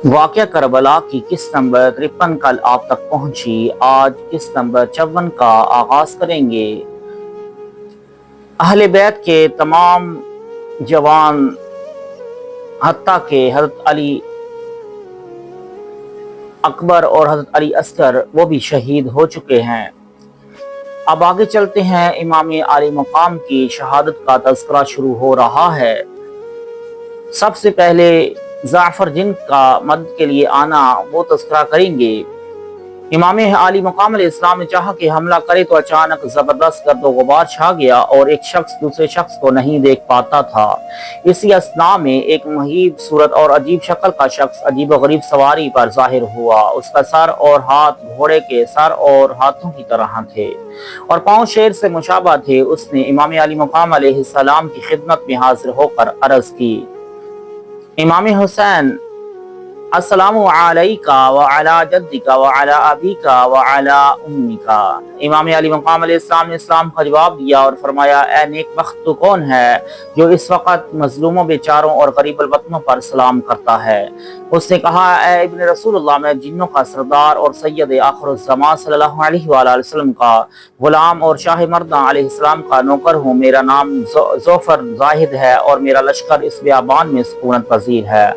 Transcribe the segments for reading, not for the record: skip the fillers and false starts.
واقعہ کربلا کی قسط نمبر 53 کل آپ تک پہنچی۔ آج قسط نمبر 54 کا آغاز کریں گے۔ اہل بیت کے تمام جوان حتیٰ کہ حضرت علی اکبر اور حضرت علی اصغر وہ بھی شہید ہو چکے ہیں۔ اب آگے چلتے ہیں، امام عالی مقام کی شہادت کا تذکرہ شروع ہو رہا ہے۔ سب سے پہلے جعفر جن کا مدد کے لیے آنا وہ تذکرہ کریں گے۔ امام عالی مقام علیہ السلام نے چاہا کہ حملہ کرے تو اچانک زبردست گرد و غبار چھا گیا اور ایک شخص دوسرے شخص کو نہیں دیکھ پاتا تھا۔ اسی اثناء میں ایک مہیب صورت اور عجیب شکل کا شخص عجیب و غریب سواری پر ظاہر ہوا۔ اس کا سر اور ہاتھ گھوڑے کے سر اور ہاتھوں کی طرح تھے اور پاؤں شیر سے مشابہ تھے۔ اس نے امام علی مقام علیہ السلام کی خدمت میں حاضر ہو کر عرض کی، امام حسین، السلام علیکہ وعلی جدک وعلی ابیک وعلی امیک۔ امام علی مقام علیہ السلام نے اسلام کا جواب دیا اور فرمایا، اے نیک بخت، تو کون ہے جو اس وقت مظلوموں، بیچاروں اور غریب الوطنوں پر سلام کرتا ہے؟ اس نے کہا، اے ابن رسول اللہ، میں جنوں کا سردار اور سید آخر الزمان صلی اللہ علیہ وآلہ وسلم کا غلام اور شاہ مردان علیہ السلام کا نوکر ہوں۔ میرا نام ظفر زاہد ہے اور میرا لشکر اس بیابان میں سکونت پذیر ہے۔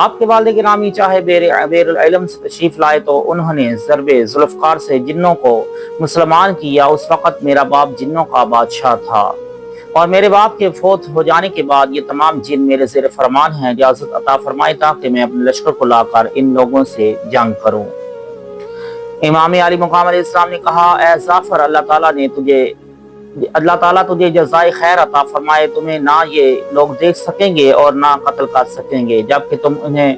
آپ کے والد گرامی چاہے بیر العلم سے تشریف لائے تو انہوں نے ضرب ذوالفقار سے جنوں کو مسلمان کیا۔ اس وقت میرا باپ جنوں کا بادشاہ تھا اور میرے باپ کے فوت ہو جانے کے بعد یہ تمام جن میرے زیر فرمان ہیں۔ اجازت عطا فرمائے تاکہ میں اپنے لشکر کو لا کر ان لوگوں سے جنگ کروں۔ امام علی مقام علیہ السلام نے کہا، اے جعفر، اللہ تعالیٰ تجھے جزائے خیر عطا فرمائے۔ تمہیں نہ یہ لوگ دیکھ سکیں گے اور نہ قتل کر سکیں گے، جبکہ تم انہیں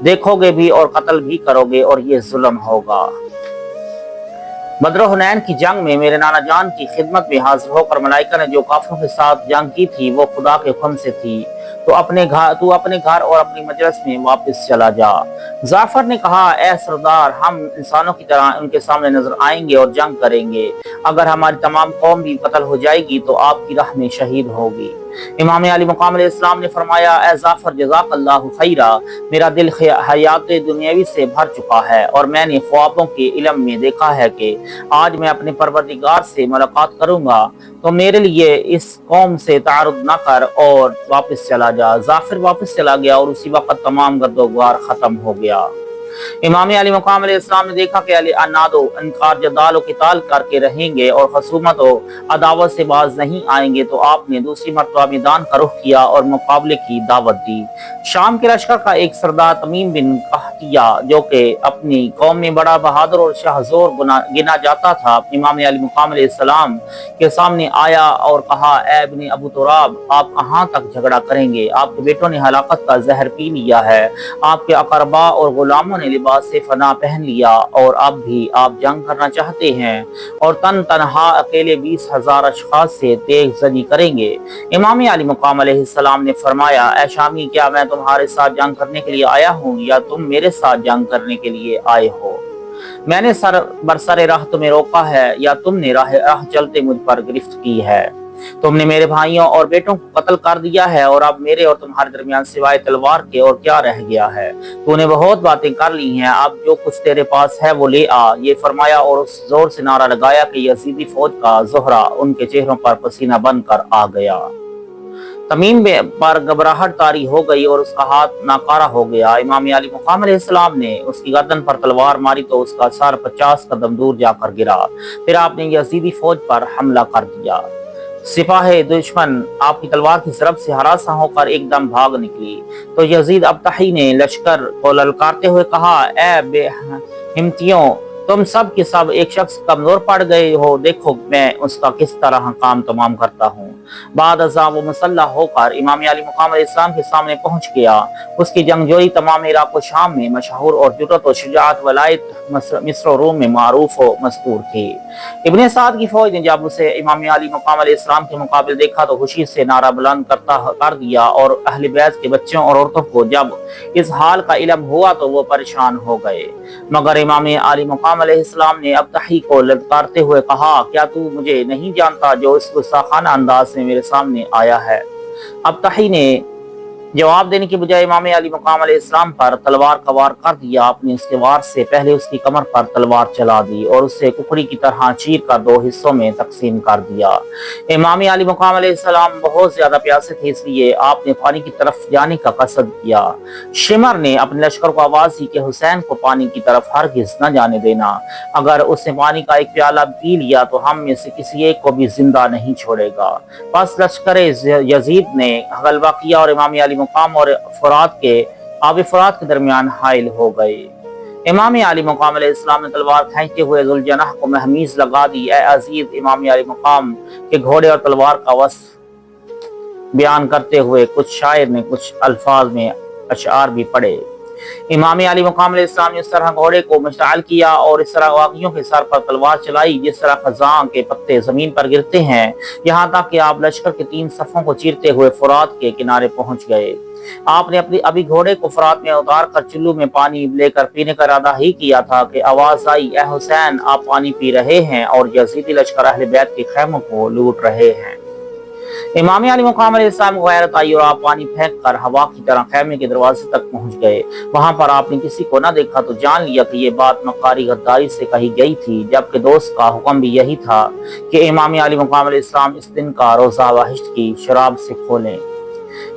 دیکھو گے بھی اور قتل بھی کرو گے، اور یہ ظلم ہوگا۔ بدر و حنین کی جنگ میں میرے نانا جان کی خدمت میں حاضر ہو کر ملائکہ نے جو کافروں کے ساتھ جنگ کی تھی وہ خدا کے حکم سے تھی۔ تو اپنے گھر اور اپنی مجلس میں واپس چلا جا۔ جعفر نے کہا، اے سردار، ہم انسانوں کی طرح ان کے سامنے نظر آئیں گے اور جنگ کریں گے۔ اگر ہماری تمام قوم بھی قتل ہو جائے گی تو آپ کی راہ میں شہید ہوگی۔ امام علی مقام علیہ السلام نے فرمایا، اے جعفر، جزاک اللہ خیرہ، میرا دل حیات دنیاوی سے بھر چکا ہے اور میں نے خوابوں کے علم میں دیکھا ہے کہ آج میں اپنے پروردگار سے ملاقات کروں گا، تو میرے لیے اس قوم سے تعارض نہ کر اور واپس چلا جا۔ جعفر واپس چلا گیا اور اسی وقت تمام گرد و غبار ختم ہو گیا۔ امام علی مقام علیہ السلام نے دیکھا کہ علی اناد و انکار جدال و قتال کر کے رہیں گے اور خصومت و عداوت سے باز نہیں آئیں گے، تو آپ نے دوسری مرتبہ میدان کا رخ کیا اور مقابلے کی دعوت دی۔ شام کے لشکر کا ایک سردار تمیم بن قحطیہ، جو کہ اپنی قوم میں بڑا بہادر اور شاہزور گنا جاتا تھا، امام علی مقام علیہ السلام کے سامنے آیا اور کہا، اے ابن ابو تراب، آپ کہاں تک جھگڑا کریں گے؟ آپ کے بیٹوں نے ہلاکت کا زہر پی لیا ہے، آپ کے اقربا اور غلاموں نے لباس سے فنا پہن لیا، اور اب بھی آپ جنگ کرنا چاہتے ہیں اور تنہا اکیلے 20,000 اشخاص سے تیغ زنی کریں گے؟ امام علی مقام علیہ السلام نے فرمایا، اے شامی، کیا میں تمہارے ساتھ جنگ کرنے کے لیے آیا ہوں یا تم میرے ساتھ جنگ کرنے کے لیے آئے ہو؟ میں نے برسر راہ تمہیں روکا ہے یا تم نے راہ چلتے مجھ پر گرفت کی ہے؟ تم نے میرے بھائیوں اور بیٹوں کو قتل کر دیا ہے اور اب میرے اور تمہارے درمیان سوائے تلوار کے اور کیا رہ گیا ہے؟ تو نے بہت باتیں کر لی ہیں، اب جو کچھ تیرے پاس ہے وہ لے آ۔ یہ فرمایا اور اس زور سے نعرہ لگایا کہ یزیدی فوج کا زہرہ ان کے چہروں پر پسینہ بن کر آ گیا۔ تمیم پر گھبراہٹ طاری ہو گئی اور اس کا ہاتھ ناکارہ ہو گیا۔ امام علی مقام علیہ السلام نے اس کی گردن پر تلوار ماری تو اس کا سر 50 قدم دور جا کر گرا۔ پھر آپ نے یزیدی فوج پر حملہ کر دیا۔ سپاہ دشمن آپ کی تلوار کی ضرب سے ہراساں ہو کر ایک دم بھاگ نکلی تو یزید ابطحی نے لشکر کو للکارتے ہوئے کہا، اے بے ہمتیوں، تم سب کے سب ایک شخص کمزور پڑ گئے ہو، دیکھو میں اس کا کس طرح کام تمام کرتا ہوں۔ بعد ازاں وہ مسلح ہو کر امام علی مقام علیہ السلام کے سامنے پہنچ گیا۔ اس کی جنگجوئی تمام عراق و شام میں مشہور اور جرأت و شجاعت ولایت مصر و روم میں معروف و مذکور تھی۔ ابن سعد کی فوج نے جب اسے امام علی مقام علیہ السلام کے مقابل دیکھا تو خوشی سے نعرہ بلند کر دیا، اور اہل بیت کے بچوں اور عورتوں کو جب اس حال کا علم ہوا تو وہ پریشان ہو گئے، مگر امام علی مقام علیہ السلام نے ابطحی کو للکارتے ہوئے کہا، کیا تو مجھے نہیں جانتا جو اس گستاخانہ انداز میں میرے سامنے آیا ہے؟ ابطحی نے जवाब देने की बजाय इमाम अली मकाम अलैहिस्सलाम पर तलवार का वार कर दिया। आपने उसके वार से पहले उसकी कमर पर तलवार चला दी और उसे कुकड़ी की तरह चीर कर दो हिस्सों में तकसीम कर दिया। इमाम अली मकाम अलैहिस्सलाम बहुत ज्यादा प्यासे थे, इसलिए आपने पानी की तरफ जाने का कसद किया। शिमर ने अपने लश्कर को आवाज दी कि हुसैन को पानी की तरफ हरगिज न जाने देना। अगर उसने पानी का एक प्याला पी लिया तो हम में से किसी एक को भी जिंदा नहीं छोड़ेगा। बस लश्कर यजीद ने गलबा किया और इमाम अली मुकाम और आब फुरात के दरमियान हाइल हो गए। इमाम अली मुकाम अलैहिस्सलाम ने तलवार खींचते हुए जुलजनाह को महमीज लगा दी। ए अजीज, इमाम अली मुकाम के घोड़े और तलवार का वस्फ बयान करते हुए कुछ शायर ने कुछ अल्फाज में अशआर भी पढ़े। इमाम अली मुकाम अलैहिस्सलाम ने इस तरह घोड़े को मुश्ताल किया और इस तरह वाक़ियों के सर पर तलवार चलाई जिस तरह खज़ां के पत्ते जमीन पर गिरते हैं, यहाँ तक कि आप लश्कर के 3 सफ़ों को चीरते हुए फुरात के किनारे पहुंच गए। आपने अभी घोड़े को फुरात में उतार कर चुल्लू में पानी लेकर पीने का इरादा ही किया था कि आवाज आई, ए हुसैन, आप पानी पी रहे हैं और यजीदी लश्कर अहले बैत के खैमों को लूट रहे हैं। इमाम अली मुकाम अलैहिस्सलाम को गैरत आई और आप पानी फेंक कर हवा की तरह खैमे के दरवाजे तक पहुंच गए। वहां पर आपने किसी को न देखा तो जान लिया कि ये बात मक्कारी गद्दारी से कही गई थी, जबकि दोस्त का हुक्म भी यही था कि इमाम अली मुकाम अलैहिस्सलाम इस दिन का रोजा बहिश्त की शराब से खोलें।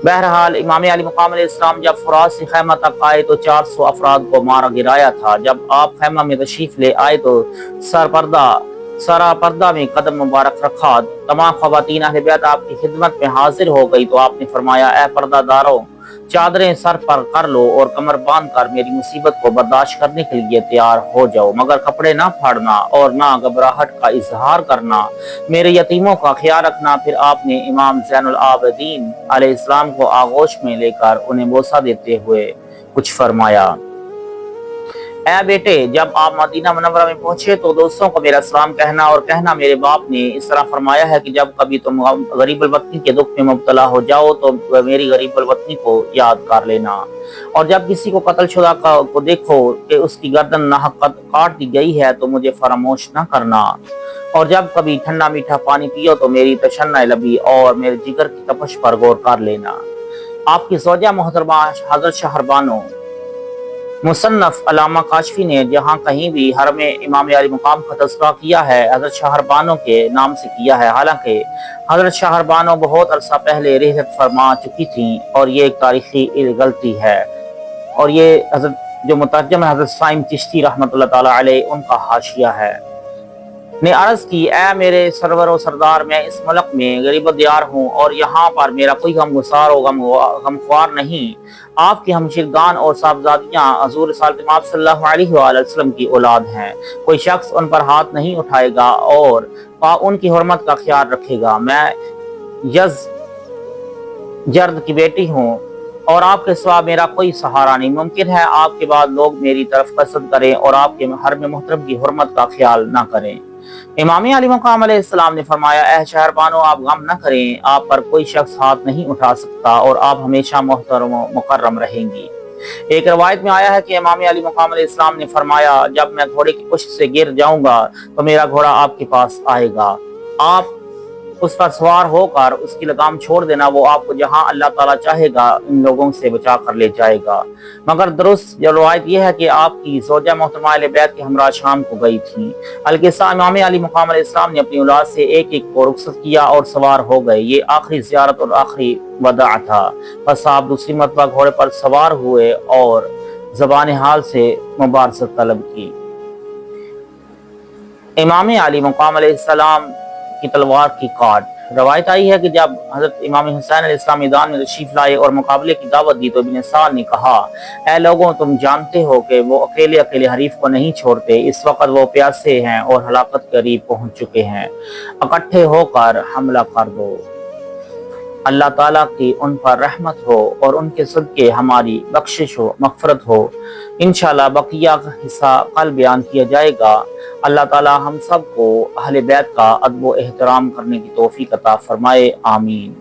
बहरहाल इमाम अली मुकाम अलैहिस्सलाम जब फुरात से खैमा तक आए तो 400 अफराद को मारा गिराया था। जब आप खैमा में तशरीफ ले आए तो सारा पर्दा में कदम मुबारक रखा। तमाम ख़वातीन अहले बैत आपकी खिदमत में हाजिर हो गई तो आपने फरमाया, ए पर्दादारों, चादरें सर पर कर लो और कमर बांध कर मेरी मुसीबत को बर्दाश्त करने के लिए तैयार हो जाओ, मगर कपड़े ना फाड़ना और ना घबराहट का इजहार करना। मेरे यतीमों का ख्याल रखना। फिर आपने इमाम ज़ैनुल आबिदीन अलैहिस्सलाम को आगोश में लेकर उन्हें बोसा देते हुए कुछ फरमाया, ए बेटे, जब आप मदीना मुनव्वरा में पहुंचे तो दोस्तों को मेरा सलाम कहना और कहना मेरे बाप ने इस तरह फरमाया है कि जब कभी तुम गरीब वतनी के दुख में मुब्तला हो जाओ तो मेरी गरीब वतनी को याद कर लेना, और जब किसी को कत्लशुदा को देखो कि उसकी गर्दन नाहक काट दी गई है तो मुझे फरामोश न करना, और जब कभी ठंडा मीठा पानी पियो तो मेरी तशन्ना लबी और मेरे जिगर की तपश पर गौर कर लेना। आपकी ज़ौजा मोहतरमा हज़रत शहरबानो मुसन्नफ अल्लामा काशफी ने जहाँ कहीं भी हरम इमाम अली मुकाम का तज़किरा किया है हज़रत शहरबानो के नाम से किया है। हालांकि हज़रत शहरबानो बहुत अरसा पहले रिहलत फरमा चुकी थी और ये एक तारीखी गलती है, और ये हज़रत जो मुतरजम हज़रत साइम चिश्ती रहमतुल्लाह ताला अलैह उनका हाशिया है, ने अर्ज की, ए मेरे सरवर व सरदार, मैं इस मुल्क में गरीब दियार हूँ और यहाँ पर मेरा कोई गमगुसार और गमख्वार नहीं। आपके हमशिरगान और साहबजादियाँ हज़ूर सल्लल्लाहु अलैहि वसल्लम की औलाद हैं। कोई शख्स उन पर हाथ नहीं उठाएगा और उनकी हुर्मत का ख्याल रखेगा। मैं जर्द की बेटी हूँ और आपके सिवा मेरा कोई सहारा नहीं। मुमकिन है आपके बाद लोग मेरी तरफ कसद करें और आपके हरम मोहतरम की हुर्मत का ख्याल ना करें। इमाम अली मुकाम अलैहिस्सलाम ने फरमाया, ए शहरबानो, आप गम न करें, आप पर कोई शख्स हाथ नहीं उठा सकता और आप हमेशा मोहतरम मुकर्रम रहेंगी। एक रवायत में आया है कि इमाम अली मुकाम अलैहिस्सलाम ने फरमाया, जब मैं घोड़े की पुश्त से गिर जाऊंगा तो मेरा घोड़ा आपके पास आएगा, आप उस पर सवार होकर उसकी लगाम छोड़ देना, वो आपको जहां अल्लाह ताला चाहेगा इन लोगों से बचा कर ले जाएगा। मगर दुरुस्त जो रवायत यह है कि आपकी ज़ौजा मोहतरमा अहले बैत के हमरा शाम को गई थी। अलकिस्सा इमाम अली मुकाम अलैहिस्सलाम ने अपनी औलाद से एक एक को रुखसत किया और सवार हो गए। ये आखिरी ज़ियारत और आखिरी वदा था। बस आप दूसरी मरतबा घोड़े पर सवार हुए और ज़बान हाल से मुबारकत तलब की। इमाम अली मुकाम अलैहिस्सलाम की तलवार की काट। रवायत आई है कि जब हजरत इमाम हुसैन अलैहिस्सलाम मैदान में तशरीफ लाए और मुकाबले की दावत दी तो इब्न साद ने कहा, ऐ लोगों, तुम जानते हो कि वो अकेले अकेले हरीफ को नहीं छोड़ते। इस वक्त वो प्यासे हैं और हलाकत के करीब पहुंच चुके हैं। इकट्ठे होकर हमला कर दो। अल्लाह ताला की उन पर रहमत हो और उनके सदके हमारी बख्शिश हो, मग़फ़िरत हो। इंशाअल्लाह बकिया का हिस्सा कल बयान किया जाएगा। अल्लाह ताला हम सब को अहले बैत का अदब व एहतराम करने की तौफीक अता फरमाए। आमीन।